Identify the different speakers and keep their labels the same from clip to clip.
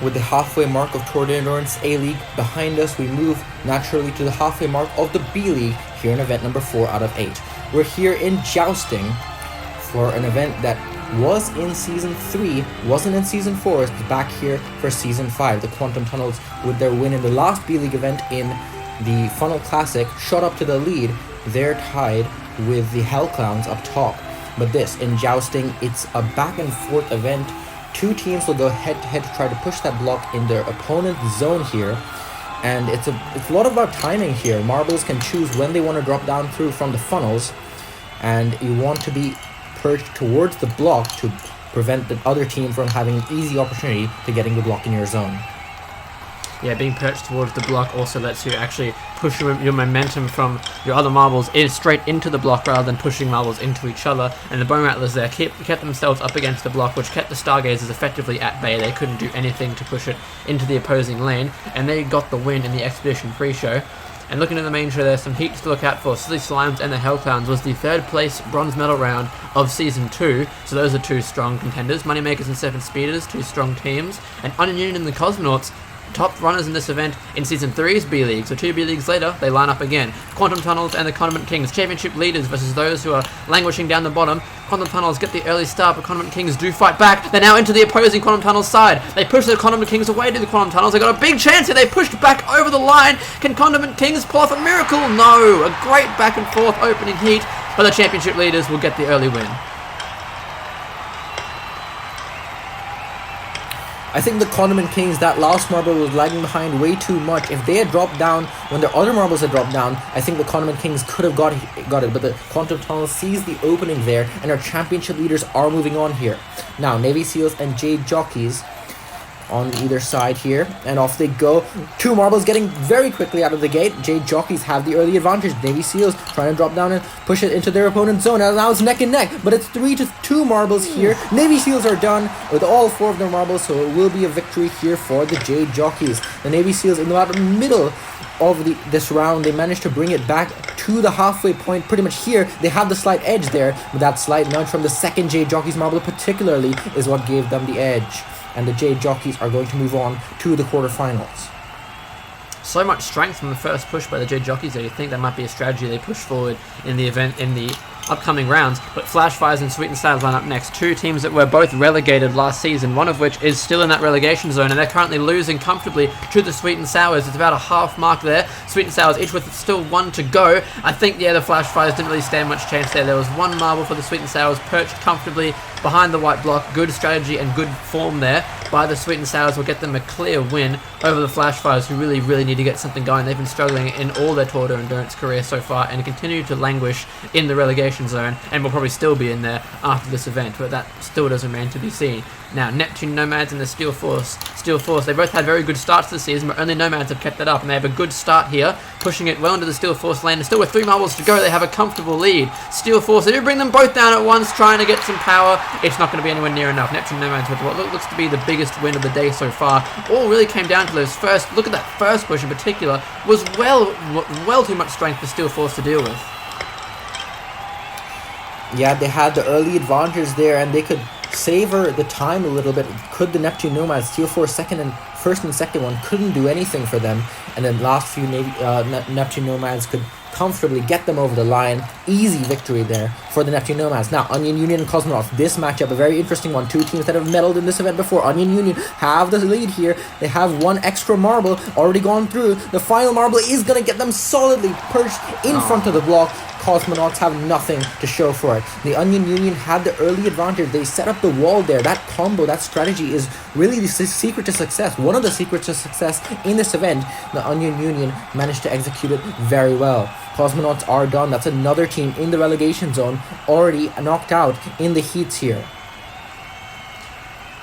Speaker 1: with the halfway mark of Tour de Endurance A-League behind us, we move naturally to the halfway mark of the B-League here in event number 4 out of 8. We're here in Jousting for an event that was in Season 3, wasn't in Season 4, it's back here for Season 5. The Quantum Tunnels, with their win in the last B-League event in the Funnel Classic, shot up to the lead. They're tied with the Hell Clowns up top. But this, in Jousting, it's a back and forth event. Two teams will go head to head to try to push that block in their opponent's zone here. And it's a lot about timing here. Marbles can choose when they want to drop down through from the funnels. And you want to be perched towards the block to prevent the other team from having an easy opportunity to getting the block in your zone.
Speaker 2: Yeah, being perched towards the block also lets you actually push your momentum from your other marbles straight into the block rather than pushing marbles into each other. And the Bone Rattlers there kept themselves up against the block, which kept the Stargazers effectively at bay. They couldn't do anything to push it into the opposing lane, and they got the win in the Expedition pre-show. And looking at the main show, there's some heats to look out for. Silly Slimes and the Hell Clowns was the 3rd place bronze medal round of Season 2, so those are two strong contenders. Moneymakers and Seven Speeders, two strong teams. And Onion Union and the Cosmonauts, top runners in this event in Season 3's B-League, so 2 B-Leagues later, they line up again. Quantum Tunnels and the Condiment Kings, championship leaders versus those who are languishing down the bottom. Quantum Tunnels get the early start, but Condiment Kings do fight back. They're now into the opposing Quantum Tunnels side. They push the Condiment Kings away to the Quantum Tunnels. They got a big chance here. They pushed back over the line. Can Condiment Kings pull off a miracle? No. A great back and forth opening heat, but the championship leaders will get the early win.
Speaker 1: I think the Condiment Kings, that last marble was lagging behind way too much. If they had dropped down when their other marbles had dropped down, I think the Condiment Kings could have got it. But the Quantum Tunnel sees the opening there, and our championship leaders are moving on here. Now, Navy Seals and Jade Jockeys on either side here, and off they go. 2 marbles getting very quickly out of the gate. Jade Jockeys have the early advantage. Navy Seals trying to drop down and push it into their opponent's zone, and now it's neck and neck, but it's 3-2 marbles here. Navy Seals are done with all 4 of their marbles, so it will be a victory here for the Jade Jockeys. The Navy Seals in about the middle of this round, they managed to bring it back to the halfway point pretty much here. They had the slight edge there, but that slight nudge from the second Jade Jockeys marble particularly is what gave them the edge. And the Jade Jockeys are going to move on to the quarterfinals.
Speaker 2: So much strength from the first push by the Jade Jockeys that you think that might be a strategy they push forward in the event in the upcoming rounds. But Flash Fires and Sweet and Sours line up next. 2 teams that were both relegated last season, one of which is still in that relegation zone, and they're currently losing comfortably to the Sweet and Sours. It's about a half mark there. Sweet and Sours each with still 1 to go. I think, yeah, the Flash Fires didn't really stand much chance there. There was 1 marble for the Sweet and Sours perched comfortably behind the white block. Good strategy and good form there by the Sweet and Sours will get them a clear win over the Flash Fires, who really need to get something going. They've been struggling in all their Tour de Endurance career so far and continue to languish in the relegation zone, and will probably still be in there after this event, but that still does remain to be seen. Now, Neptune Nomads and the Steel Force, they both had very good starts to the season, but only Nomads have kept that up, and they have a good start here, pushing it well into the Steel Force lane, and still with 3 marbles to go, they have a comfortable lead. Steel Force, they do bring them both down at once, trying to get some power. It's not going to be anywhere near enough. Neptune Nomads with what looks to be the biggest win of the day so far. All really came down to those first, look at that first push in particular, was well too much strength for Steel Force to deal with.
Speaker 1: Yeah, they had the early advantage there, and they could savor the time a little bit. Could the Neptune Nomads, Steel Force first and second one couldn't do anything for them, and then last few Neptune Nomads could comfortably get them over the line. Easy victory there for the Neptune Nomads. Now, Onion Union and Cosmonauts. This matchup, a very interesting one. 2 teams that have medaled in this event before. Onion Union have the lead here. They have 1 extra marble already gone through. The final marble is going to get them solidly perched in front of the block. Cosmonauts have nothing to show for it. The Onion Union had the early advantage. They set up the wall there. That combo, that strategy is really the secret to success. One of the secrets to success in this event. The Onion Union managed to execute it very well. Cosmonauts are done. That's another team in the relegation zone, already knocked out in the heats here.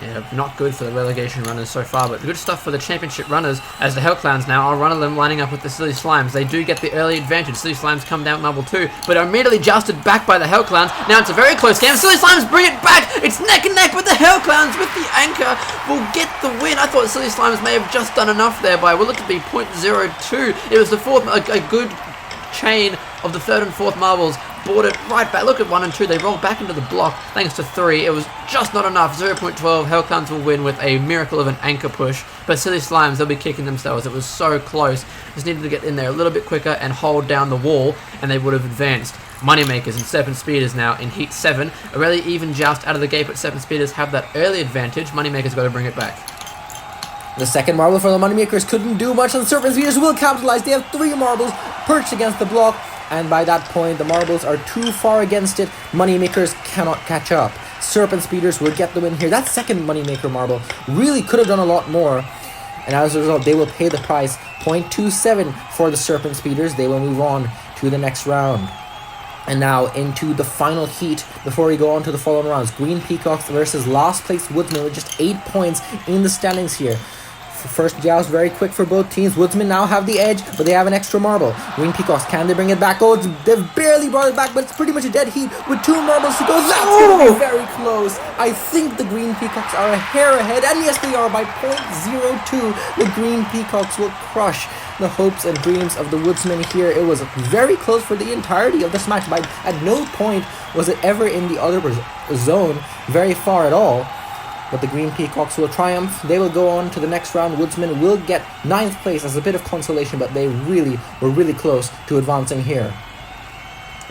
Speaker 2: Yeah, not good for the relegation runners so far, but good stuff for the championship runners, as the Hell Clowns now are one of them lining up with the Silly Slimes. They do get the early advantage. Silly Slimes come down marble 2, but are immediately jousted back by the Hell Clowns. Now it's a very close game. Silly Slimes bring it back. It's neck and neck, but the Hell Clowns with the anchor will get the win. I thought Silly Slimes may have just done enough there by, well, it could be 0.02. It was the fourth, a good chain of the 3rd and 4th marbles brought it right back. Look at 1 and 2. They rolled back into the block thanks to 3. It was just not enough. 0.12. Hellclowns will win with a miracle of an anchor push. But Silly Slimes, they'll be kicking themselves. It was so close. Just needed to get in there a little bit quicker and hold down the wall, and they would have advanced. Moneymakers and Serpent Speeders now in Heat 7. A really even joust out of the gate, but Serpent Speeders have that early advantage. Moneymakers got to bring it back.
Speaker 1: The second marble for the Moneymakers couldn't do much, and the Serpent Speeders will capitalize. They have 3 marbles perched against the block, and by that point, the marbles are too far against it. Moneymakers cannot catch up. Serpent Speeders will get the win here. That second Moneymaker marble really could have done a lot more, and as a result, they will pay the price. 0.27 for the Serpent Speeders. They will move on to the next round. And now into the final heat before we go on to the following rounds. Green Peacocks versus last place Woodsman with just 8 points in the standings here. First joust very quick for both teams. Woodsmen now have the edge, but they have an extra marble. Green Peacocks, can they bring it back? Oh, they've barely brought it back, but it's pretty much a dead heat with 2 marbles to go. That's going to be very close. I think the Green Peacocks are a hair ahead, and yes, they are by 0.02. The Green Peacocks will crush the hopes and dreams of the Woodsmen here. It was very close for the entirety of this match. At no point was it ever in the other zone very far at all. But the Green Peacocks will triumph. They will go on to the next round. Woodsmen will get 9th place as a bit of consolation, but they were really close to advancing here.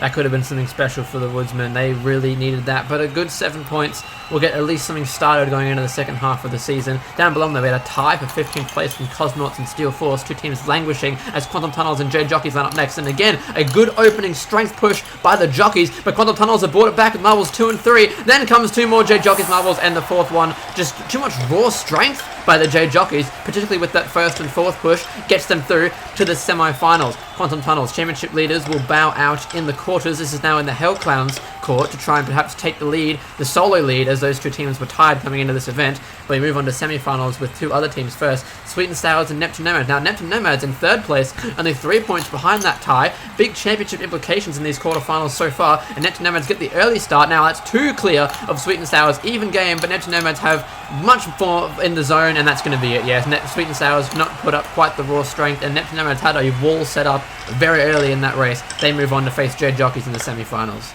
Speaker 2: That could have been something special for the Woodsmen. They really needed that. But a good 7 points will get at least something started going into the second half of the season. Down below them, we had a tie for 15th place from Cosmonauts and Steel Force. 2 teams languishing as Quantum Tunnels and J Jockeys line up next. And again, a good opening strength push by the Jockeys. But Quantum Tunnels have brought it back with marbles 2 and 3. Then comes 2 more J Jockeys marbles, and the 4th one. Just too much raw strength by the J Jockeys, particularly with that 1st and 4th push, gets them through to the semi-finals. Quantum Tunnels championship leaders will bow out in the quarters. This is now in the Hellclowns court to try and perhaps take the lead, the solo lead, as those 2 teams were tied coming into this event. But we move on to semi-finals with 2 other teams first, Sweet and Sours and Neptune Nomads. Now Neptune Nomads in 3rd place, only 3 points behind that tie. Big championship implications in these quarterfinals so far, and Neptune Nomads get the early start. Now that's 2 clear of Sweet and Sours, even game, but Neptune Nomads have much more in the zone, and that's going to be it. Yes, Sweet and Sours not put up quite the raw strength, and Neptune Nomads had a wall set up very early in that race. They move on to face J Jockeys in the semi-finals.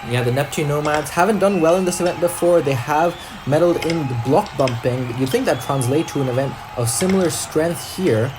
Speaker 1: Yeah, the Neptune Nomads haven't done well in this event before. They have meddled in the block bumping. You'd think that translates to an event of similar strength here,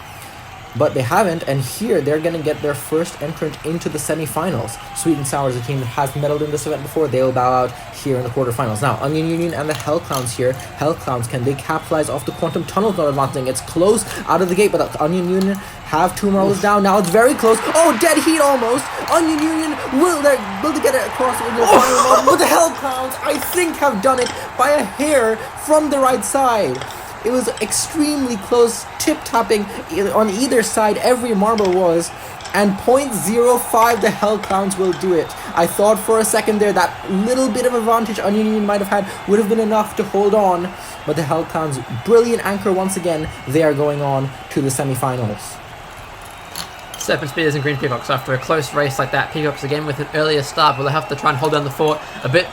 Speaker 1: but they haven't, and here they're going to get their first entrant into the semi-finals. Sweet and Sour is a team that has meddled in this event before. They'll bow out here in the quarterfinals. Now, Onion Union and the Hellclowns here. Hellclowns, can they capitalize off the Quantum Tunnels not advancing? It's close out of the gate, but the Onion Union have 2 marbles down. Now it's very close. Oh, dead heat almost. Onion Union will they get it across into the final marble, but the Hellclowns, I think, have done it by a hair from the right side. It was extremely close, tip-tapping on either side, every marble was, and 0.05 the Hellclowns will do it. I thought for a second there that little bit of advantage Onion Union might have had would have been enough to hold on, but the Hellclowns, brilliant anchor once again, they are going on to the semi-finals.
Speaker 2: Serpent Speeders and Green Peacocks, after a close race like that, Peacocks again with an earlier start, will have to try and hold down the fort a bit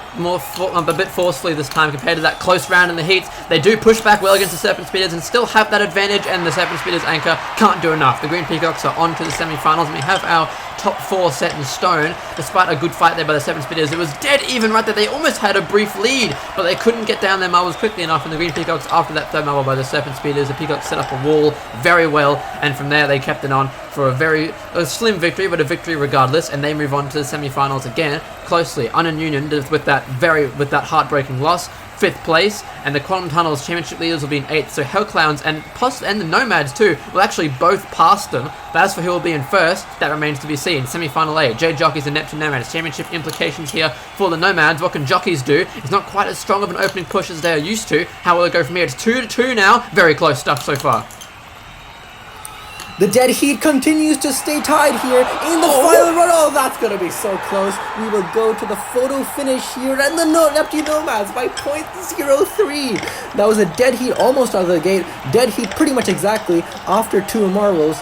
Speaker 2: forcefully this time compared to that close round in the heats. They do push back well against the Serpent Speeders and still have that advantage, and the Serpent Speeders anchor can't do enough. The Green Peacocks are on to the semi-finals, and we have our top 4 set in stone. Despite a good fight there by the Serpent Speeders, it was dead even right there. They almost had a brief lead, but they couldn't get down their marbles quickly enough, and the Green Peacocks, after that 3rd marble by the Serpent Speeders, the Peacocks set up a wall very well, and from there they kept it on for a slim victory, but a victory regardless, and they move on to the semi-finals again closely. Onion Union with that heartbreaking loss, 5th place, and the Quantum Tunnels championship leaders will be in 8th. So Hellclowns and the Nomads too will actually both pass them. But as for who will be in 1st, that remains to be seen. Semi-final A, J Jockeys and Neptune Nomads. Championship implications here for the Nomads. What can Jockeys do? It's not quite as strong of an opening push as they are used to. How will it go from here? It's 2-2 now. Very close stuff so far.
Speaker 1: The dead heat continues to stay tied here in the final run. Oh, that's going to be so close. We will go to the photo finish here, and the Neptune Nomads by 0.03. That was a dead heat almost out of the gate. Dead heat pretty much exactly after 2 marbles.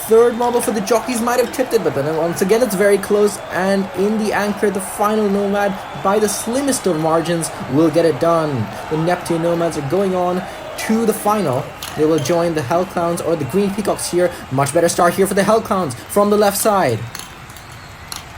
Speaker 1: 3rd marble for the Jockeys might have tipped it, but then once again it's very close, and in the anchor, the final Nomad, by the slimmest of margins, will get it done. The Neptune Nomads are going on to the final. They will join the Hellclowns or the Green Peacocks here. Much better start here for the Hellclowns from the left side.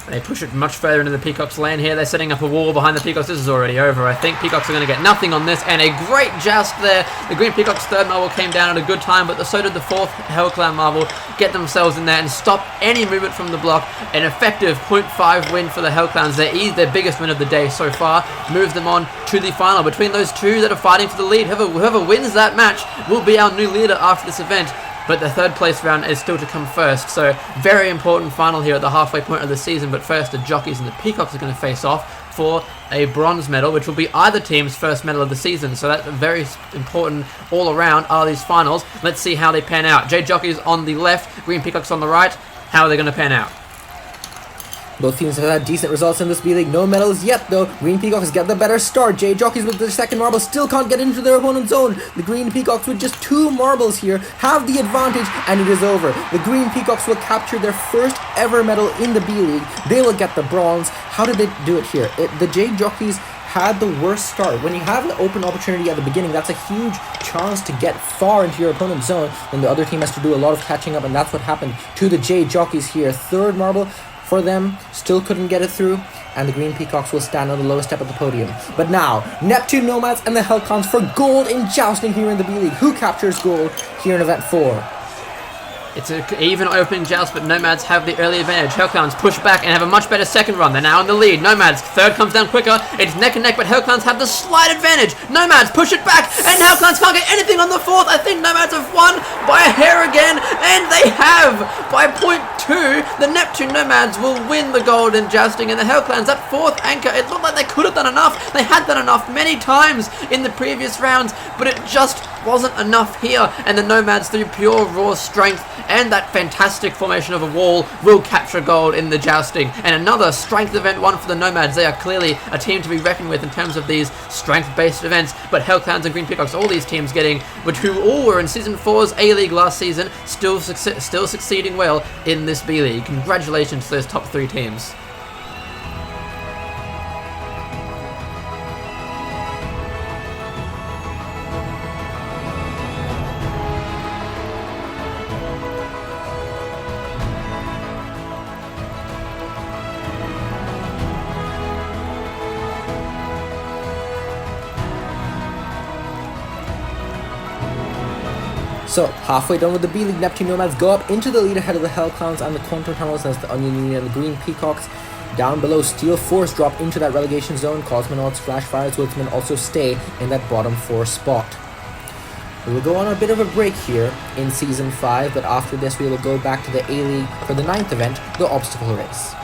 Speaker 2: They push it much further into the Peacocks' lane here. They're setting up a wall behind the Peacocks. This is already over. I think Peacocks are going to get nothing on this, and a great joust there. The Green Peacocks' third marble came down at a good time, but so did the fourth Hellclown marble. Get themselves in there and stop any movement from the block. An effective 0.5 win for the Hellclowns. Their biggest win of the day so far. Moves them on to the final. Between those two that are fighting for the lead, whoever wins that match will be our new leader after this event. But the third place round is still to come first. So very important final here at the halfway point of the season. But first, the Jockeys and the Peacocks are going to face off for a bronze medal, which will be either team's first medal of the season. So that's very important all around are these finals. Let's see how they pan out. J Jockeys on the left, Green Peacocks on the right. How are they going to pan out?
Speaker 1: Both teams have had decent results in this B-League. No medals yet, though. Green Peacocks get the better start. J Jockeys with their second marble still can't get into their opponent's zone. The Green Peacocks with just 2 marbles here have the advantage, and it is over. The Green Peacocks will capture their first ever medal in the B-League. They will get the bronze. How did they do it here? The J Jockeys had the worst start. When you have an open opportunity at the beginning, that's a huge chance to get far into your opponent's zone. Then the other team has to do a lot of catching up, and that's what happened to the J Jockeys here. Third marble for them, still couldn't get it through, and the Green Peacocks will stand on the lowest step of the podium. But now, Neptune Nomads and the Hellclowns for gold in Jousting here in the B-League. Who captures gold here in Event 4?
Speaker 2: It's an even opening joust, but Nomads have the early advantage. Hellclowns push back and have a much better second run. They're now in the lead. Nomads, third comes down quicker. It's neck and neck, but Hellclowns have the slight advantage. Nomads push it back, and Hellclowns can't get anything on the fourth. I think Nomads have won by a hair again, and they have by 0.2. The Neptune Nomads will win the gold in jousting, and the Hellclowns, that fourth anchor, it looked like they could have done enough. They had done enough many times in the previous rounds, but it just wasn't enough here, and the Nomads, through pure raw strength and that fantastic formation of a wall, will capture gold in the jousting. And another strength event one for the Nomads. They are clearly a team to be reckoned with in terms of these strength-based events, but Hellclowns and Green Peacocks, all these teams who all were in Season 4's A-League last season, still succeeding well in this B-League. Congratulations to those top 3 teams.
Speaker 1: So, halfway done with the B-League, Neptune Nomads go up into the lead ahead of the Hellclowns and the Quantum Tunnels as the Onion Union and the Green Peacocks. Down below, Steel Force drop into that relegation zone. Cosmonauts, Flash Fires, Woodsmen also stay in that bottom 4 spot. We will go on a bit of a break here in Season 5, but after this we will go back to the A-League for the 9th event, the Obstacle Race.